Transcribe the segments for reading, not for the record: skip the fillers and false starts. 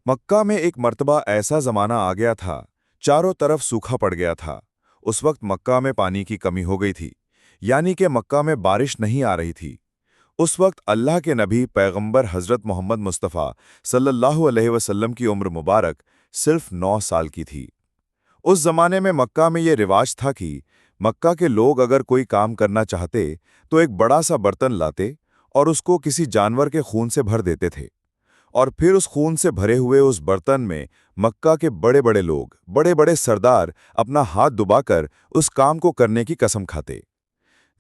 मक्का में एक मर्तबा ऐसा ज़माना आ गया था, चारों तरफ सूखा पड़ गया था। उस वक्त मक्का में पानी की कमी हो गई थी, यानी कि मक्का में बारिश नहीं आ रही थी। उस वक्त अल्लाह के नबी पैगंबर हज़रत मोहम्मद मुस्तफ़ा सल्लल्लाहु अलैहि वसल्लम की उम्र मुबारक सिर्फ 9 साल की थी। उस ज़माने में मक्का में ये रिवाज था कि मक्का के लोग अगर कोई काम करना चाहते तो एक बड़ा सा बर्तन लाते और उसको किसी जानवर के खून से भर देते थे, और फिर उस खून से भरे हुए उस बर्तन में मक्का के बड़े बड़े लोग, बड़े बड़े सरदार अपना हाथ डुबाकर उस काम को करने की कसम खाते।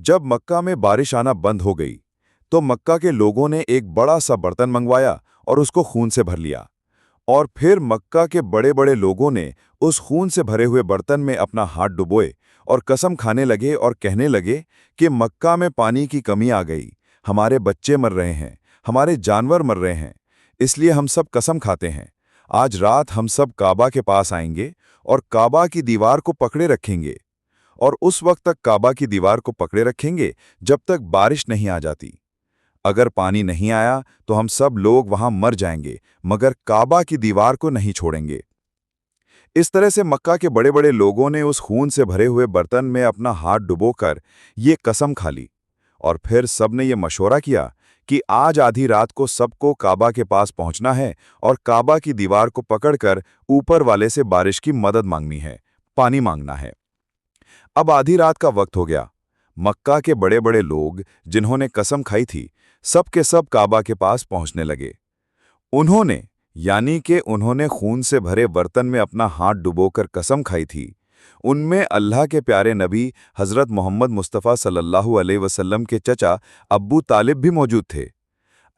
जब मक्का में बारिश आना बंद हो गई तो मक्का के लोगों ने एक बड़ा सा बर्तन मंगवाया और उसको खून से भर लिया, और फिर मक्का के बड़े बड़े लोगों ने उस खून से भरे हुए बर्तन में अपना हाथ डुबोए और कसम खाने लगे और कहने लगे कि मक्का में पानी की कमी आ गई, हमारे बच्चे मर रहे हैं, हमारे जानवर मर रहे हैं, इसलिए हम सब कसम खाते हैं आज रात हम सब काबा के पास आएंगे और काबा की दीवार को पकड़े रखेंगे, और उस वक्त तक काबा की दीवार को पकड़े रखेंगे जब तक बारिश नहीं आ जाती। अगर पानी नहीं आया तो हम सब लोग वहां मर जाएंगे, मगर काबा की दीवार को नहीं छोड़ेंगे। इस तरह से मक्का के बड़े बड़े लोगों ने उस खून से भरे हुए बर्तन में अपना हाथ डुबोकर ये कसम खा ली, और फिर सबने ये मशवरा किया कि आज आधी रात को सबको काबा के पास पहुंचना है और काबा की दीवार को पकड़कर ऊपर वाले से बारिश की मदद मांगनी है, पानी मांगना है। अब आधी रात का वक्त हो गया। मक्का के बड़े बड़े लोग जिन्होंने कसम खाई थी, सब के सब काबा के पास पहुंचने लगे। उन्होंने, यानी कि उन्होंने खून से भरे बर्तन में अपना हाथ डुबोकर कसम खाई थी, उनमें अल्लाह के प्यारे नबी हज़रत मोहम्मद मुस्तफ़ा सल्लल्लाहु अलैहि वसल्लम के चचा अब्बू तालिब भी मौजूद थे।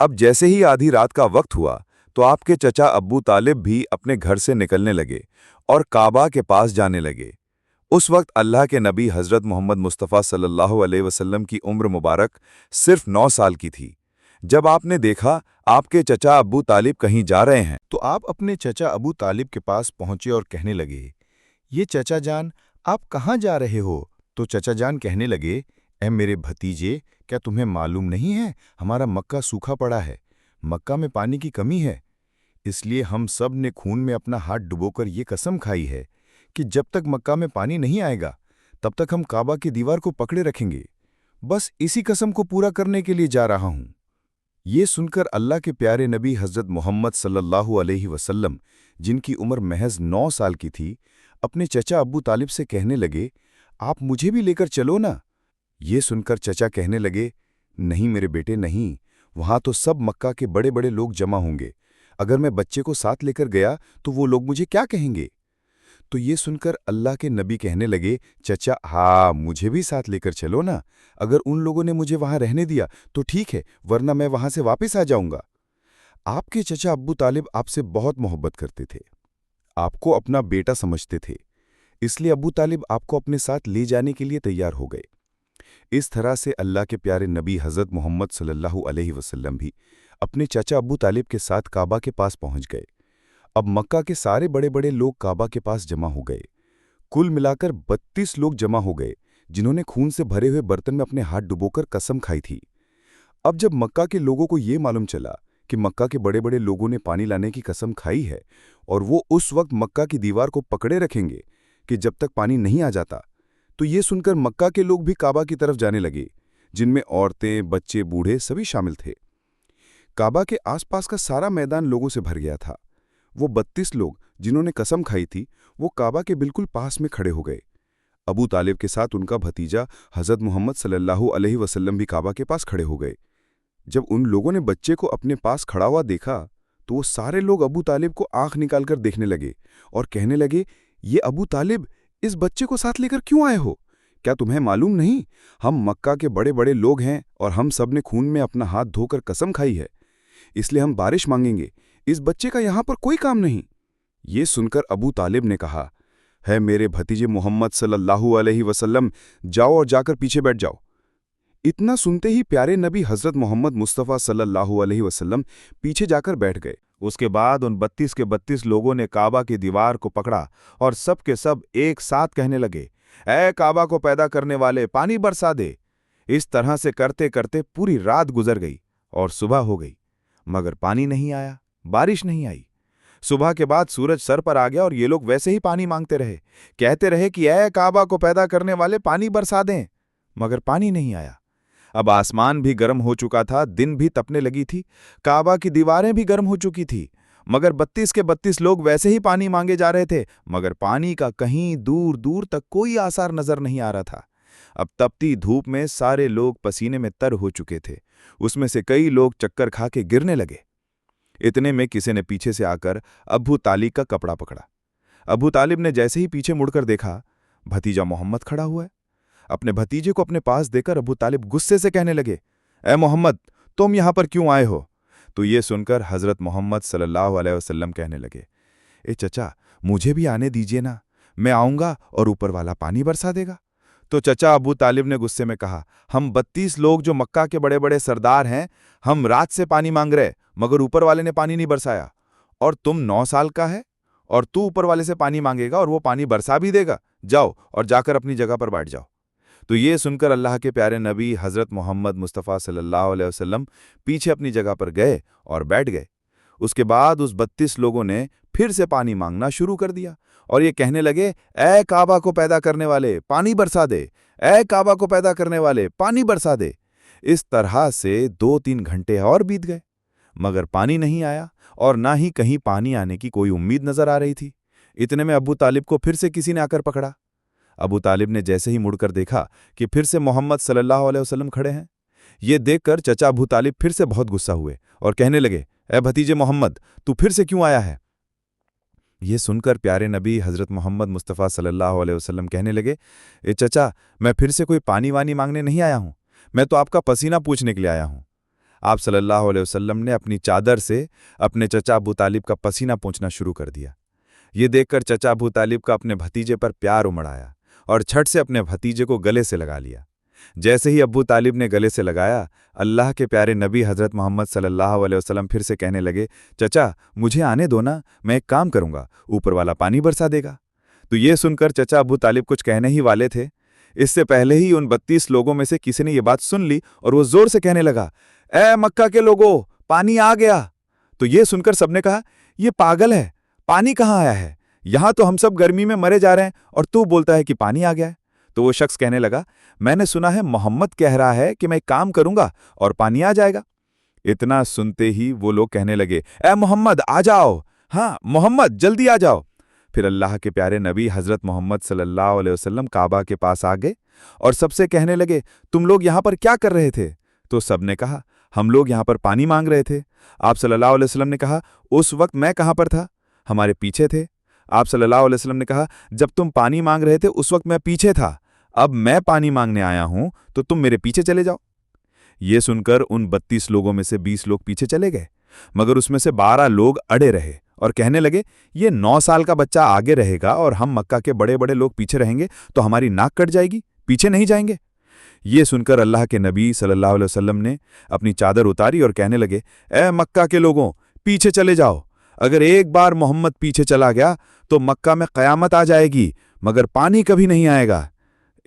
अब जैसे ही आधी रात का वक्त हुआ तो आपके चचा अब्बू तालिब भी अपने घर से निकलने लगे और काबा के पास जाने लगे। उस वक्त अल्लाह के नबी हज़रत मोहम्मद मुस्तफ़ा सल्लल्लाहु अलैहि वसल्लम की उम्र मुबारक सिर्फ 9 साल की थी। जब आपने देखा आपके चचा अब्बू तालिब कहीं जा रहे हैं तो आप अपने चचा अबू तालिब के पास पहुंचे और कहने लगे, ये चचा जान, आप कहाँ जा रहे हो? तो चचा जान कहने लगे, ऐ मेरे भतीजे, क्या तुम्हें मालूम नहीं है हमारा मक्का सूखा पड़ा है, मक्का में पानी की कमी है, इसलिए हम सब ने खून में अपना हाथ डुबोकर ये कसम खाई है कि जब तक मक्का में पानी नहीं आएगा तब तक हम काबा की दीवार को पकड़े रखेंगे। बस इसी कसम को पूरा करने के लिए जा रहा हूं। ये सुनकर अल्लाह के प्यारे नबी हज़रत मोहम्मद सल्लल्लाहु अलैहि वसल्लम, जिनकी उम्र महज 9 साल की थी, अपने चचा अब्बू तालिब से कहने लगे, आप मुझे भी लेकर चलो ना। ये सुनकर चचा कहने लगे, नहीं मेरे बेटे नहीं, वहां तो सब मक्का के बड़े बड़े लोग जमा होंगे, अगर मैं बच्चे को साथ लेकर गया तो वो लोग मुझे क्या कहेंगे? तो ये सुनकर अल्लाह के नबी कहने लगे, चचा हाँ, मुझे भी साथ लेकर चलो ना, अगर उन लोगों ने मुझे वहां रहने दिया तो ठीक है, वरना मैं वहां से वापस आ जाऊंगा। आपके चचा अब्बू तालिब आपसे बहुत मोहब्बत करते थे, आपको अपना बेटा समझते थे, इसलिए अब्बू तालिब आपको अपने साथ ले जाने के लिए तैयार हो गए। इस तरह से अल्लाह के प्यारे नबी हज़रत मोहम्मद सल्लल्लाहु अलैहि वसल्लम भी अपने चाचा अब्बू तालिब के साथ काबा के पास पहुंच गए। अब मक्का के सारे बड़े बड़े लोग काबा के पास जमा हो गए। कुल मिलाकर 32 लोग जमा हो गए, जिन्होंने खून से भरे हुए बर्तन में अपने हाथ डुबोकर कसम खाई थी। अब जब मक्का के लोगों को ये मालूम चला कि मक्का के बड़े बड़े लोगों ने पानी लाने की कसम खाई है और वो उस वक्त मक्का की दीवार को पकड़े रखेंगे कि जब तक पानी नहीं आ जाता, तो ये सुनकर मक्का के लोग भी काबा की तरफ जाने लगे, जिनमें औरतें, बच्चे, बूढ़े सभी शामिल थे। काबा के आसपास का सारा मैदान लोगों से भर गया था। वो 32 लोग जिन्होंने कसम खाई थी, वो काबा के बिल्कुल पास में खड़े हो गए। अबू तालिब के साथ उनका भतीजा हज़रत मोहम्मद सल्लल्लाहु अलैहि वसल्लम भी काबा के पास खड़े हो गए। जब उन लोगों ने बच्चे को अपने पास खड़ा हुआ देखा तो वो सारे लोग अबू तालिब को आंख निकालकर देखने लगे और कहने लगे, ये अबू तालिब, इस बच्चे को साथ लेकर क्यों आए हो? क्या तुम्हें मालूम नहीं हम मक्का के बड़े बड़े लोग हैं और हम सब ने खून में अपना हाथ धोकर कसम खाई है, इसलिए हम बारिश मांगेंगे, इस बच्चे का यहां पर कोई काम नहीं। ये सुनकर अबू तालिब ने कहा, है मेरे भतीजे मोहम्मद सल्लल्लाहु अलैहि वसल्लम, जाओ और जाकर पीछे बैठ जाओ। इतना सुनते ही प्यारे नबी हज़रत मोहम्मद मुस्तफ़ा सल्लल्लाहु अलैहि वसल्लम पीछे जाकर बैठ गए। उसके बाद उन 32 के 32 लोगों ने काबा की दीवार को पकड़ा और सब के सब एक साथ कहने लगे, ऐ काबा को पैदा करने वाले, पानी बरसा दे। इस तरह से करते करते पूरी रात गुजर गई और सुबह हो गई, मगर पानी नहीं आया, बारिश नहीं आई। सुबह के बाद सूरज सर पर आ गया और ये लोग वैसे ही पानी मांगते रहे, कहते रहे कि ऐ काबा को पैदा करने वाले पानी बरसा दें, मगर पानी नहीं आया। अब आसमान भी गर्म हो चुका था, दिन भी तपने लगी थी, काबा की दीवारें भी गर्म हो चुकी थी, मगर 32 के 32 लोग वैसे ही पानी मांगे जा रहे थे, मगर पानी का कहीं दूर दूर तक कोई आसार नजर नहीं आ रहा था। अब तपती धूप में सारे लोग पसीने में तर हो चुके थे, उसमें से कई लोग चक्कर खा के गिरने लगे। इतने में किसी ने पीछे से आकर अब्बू तालिब का कपड़ा पकड़ा। अब्बू तालिब ने जैसे ही पीछे मुड़कर देखा, भतीजा मोहम्मद खड़ा हुआ है। अपने भतीजे को अपने पास देकर अब्बू तालिब गुस्से से कहने लगे, ए मोहम्मद, तुम यहां पर क्यों आए हो? तो ये सुनकर हजरत मोहम्मद सल्लल्लाहु अलैहि वसल्लम कहने लगे, ए चचा, मुझे भी आने दीजिए ना, मैं आऊंगा और ऊपर वाला पानी बरसा देगा। तो चचा अबू तालिब ने गुस्से में कहा, हम 32 लोग जो मक्का के बड़े बड़े सरदार हैं, हम रात से पानी मांग रहे, मगर ऊपर वाले ने पानी नहीं बरसाया। और तुम 9 साल का है और तू ऊपर वाले से पानी मांगेगा और वो पानी बरसा भी देगा? जाओ और जाकर अपनी जगह पर बैठ जाओ। तो ये सुनकर अल्लाह के प्यारे नबी हज़रत मोहम्मद मुस्तफ़ा सल्लल्लाहु अलैहि वसल्लम पीछे अपनी जगह पर गए और बैठ गए। उसके बाद उस 32 लोगों ने फिर से पानी मांगना शुरू कर दिया और ये कहने लगे, ऐ काबा को पैदा करने वाले, पानी बरसा दे, ऐ काबा को पैदा करने वाले, पानी बरसा दे। इस तरह से 2-3 घंटे और बीत गए, मगर पानी नहीं आया और ना ही कहीं पानी आने की कोई उम्मीद नजर आ रही थी। इतने में अबू तालिब को फिर से किसी ने आकर पकड़ा। अबू तालिब ने जैसे ही मुड़कर देखा कि फिर से मोहम्मद सल्लल्लाहु अलैहि वसल्लम खड़े हैं। ये देखकर चचा अबू तालिब फिर से बहुत गुस्सा हुए और कहने लगे, ए भतीजे मोहम्मद, तू फिर से क्यों आया है? ये सुनकर प्यारे नबी हज़रत मोहम्मद मुस्तफ़ा सल्लल्लाहु अलैहि वसल्लम कहने लगे, ए चचा, मैं फिर से कोई पानी वानी मांगने नहीं आया हूँ, मैं तो आपका पसीना पूछने के लिए आया हूँ। आप सल्लल्लाहु अलैहि वसल्लम ने अपनी चादर से अपने चचा अबू तालिब का पसीना पोंछना शुरू कर दिया। ये देखकर चचा अबू तालिब का अपने भतीजे पर प्यार उमड़ आया और झट से अपने भतीजे को गले से लगा लिया। जैसे ही अबू तालिब ने गले से लगाया, अल्लाह के प्यारे नबी हज़रत मोहम्मद सल्लल्लाहु अलैहि वसल्लम फिर से कहने लगे, चचा, मुझे आने दो ना, मैं एक काम करूंगा, ऊपर वाला पानी बरसा देगा। तो ये सुनकर चचा अबू तालिब कुछ कहने ही वाले थे, इससे पहले ही उन 32 लोगों में से किसी ने ये बात सुन ली और वो जोर से कहने लगा, ए मक्का के लोगों, पानी आ गया। तो ये सुनकर सबने कहा, ये पागल है, पानी कहाँ आया है? यहां तो हम सब गर्मी में मरे जा रहे हैं और तू बोलता है कि पानी आ गया है। तो वो शख्स कहने लगा, मैंने सुना है मोहम्मद कह रहा है कि मैं काम करूंगा और पानी आ जाएगा। इतना सुनते ही वो लोग कहने लगे, ए मोहम्मद आ जाओ, हाँ मोहम्मद जल्दी आ जाओ। फिर अल्लाह के प्यारे नबी हज़रत मोहम्मद सल्लल्लाहु अलैहि वसल्लम काबा के पास आ गए और सबसे कहने लगे, तुम लोग यहाँ पर क्या कर रहे थे? तो सबने कहा, हम लोग यहाँ पर पानी मांग रहे थे। आप सल्लल्लाहु अलैहि वसल्लम ने कहा, उस वक्त मैं कहाँ पर था? हमारे पीछे थे। आप सल्लल्लाहु अलैहि वसल्लम ने कहा, जब तुम पानी मांग रहे थे उस वक्त मैं पीछे था, अब मैं पानी मांगने आया हूं तो तुम मेरे पीछे चले जाओ। ये सुनकर उन 32 लोगों में से 20 लोग पीछे चले गए, मगर उसमें से 12 लोग अड़े रहे और कहने लगे, ये 9 साल का बच्चा आगे रहेगा और हम मक्का के बड़े बड़े लोग पीछे रहेंगे तो हमारी नाक कट जाएगी, पीछे नहीं जाएंगे। ये सुनकर अल्लाह के नबी सल्लल्लाहु अलैहि वसल्लम ने अपनी चादर उतारी और कहने लगे, ए मक्का के लोगों, पीछे चले जाओ। अगर एक बार मोहम्मद पीछे चला गया तो मक्का में क़यामत आ जाएगी, मगर पानी कभी नहीं आएगा।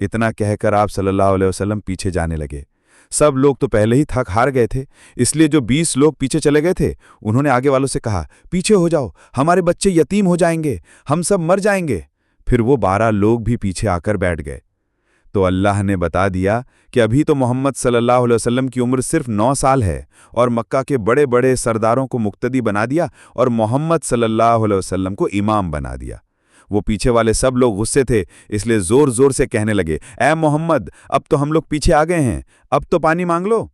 इतना कहकर आप सल्लल्लाहु अलैहि वसल्लम पीछे जाने लगे। सब लोग तो पहले ही थक हार गए थे, इसलिए जो 20 लोग पीछे चले गए थे उन्होंने आगे वालों से कहा, पीछे हो जाओ, हमारे बच्चे यतीम हो जाएंगे, हम सब मर जाएंगे। फिर वो 12 लोग भी पीछे आकर बैठ गए। तो अल्लाह ने बता दिया कि अभी तो मोहम्मद सल्लल्लाहु अलैहि वसल्लम की उम्र सिर्फ 9 साल है और मक्का के बड़े बड़े सरदारों को मुक्तदी बना दिया और मोहम्मद सल्लल्लाहु अलैहि वसल्लम को इमाम बना दिया। वो पीछे वाले सब लोग गुस्से थे, इसलिए जोर जोर से कहने लगे, ऐ मोहम्मद, अब तो हम लोग पीछे आ गए हैं, अब तो पानी मांग लो।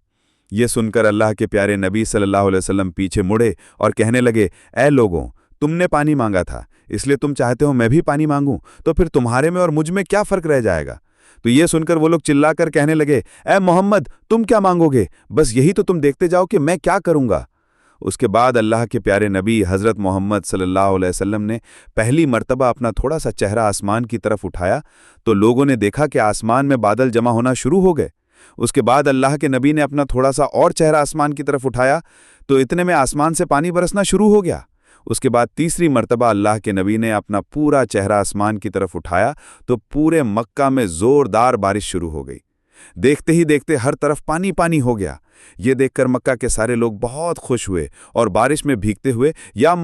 ये सुनकर अल्लाह के प्यारे नबी सल्लल्लाहु अलैहि वसल्लम पीछे मुड़े और कहने लगे, ऐ लोगों, तुमने पानी मांगा था, इसलिए तुम चाहते हो मैं भी पानी मांगूं, तो फिर तुम्हारे में और मुझ में क्या फ़र्क रह जाएगा? तो ये सुनकर वो लोग चिल्लाकर कहने लगे, ऐ मोहम्मद, तुम क्या मांगोगे? बस यही तो तुम देखते जाओ कि मैं क्या करूंगा। उसके बाद अल्लाह के प्यारे नबी हज़रत मोहम्मद सल्लल्लाहु अलैहि वसल्लम ने पहली मर्तबा अपना थोड़ा सा चेहरा आसमान की तरफ उठाया तो लोगों ने देखा कि आसमान में बादल जमा होना शुरू हो गए। उसके बाद अल्लाह के नबी ने अपना थोड़ा सा और चेहरा आसमान की तरफ उठाया तो इतने में आसमान से पानी बरसना शुरू हो गया। उसके बाद तीसरी मर्तबा अल्लाह के नबी ने अपना पूरा चेहरा आसमान की तरफ उठाया तो पूरे मक्का में ज़ोरदार बारिश शुरू हो गई। देखते ही देखते हर तरफ पानी पानी हो गया। یہ دیکھ کر مکہ کے سارے لوگ بہت خوش ہوئے اور بارش میں بھیگتے ہوئے یا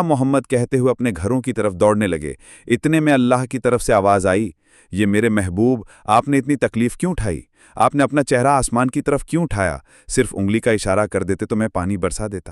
محمد کہتے ہوئے اپنے گھروں کی طرف دوڑنے لگے۔ اتنے میں اللہ کی طرف سے آواز آئی، یہ میرے محبوب، آپ نے اتنی تکلیف کیوں اٹھائی؟ آپ نے اپنا چہرہ آسمان کی طرف کیوں اٹھایا؟ صرف انگلی کا اشارہ کر دیتے تو میں پانی برسا دیتا۔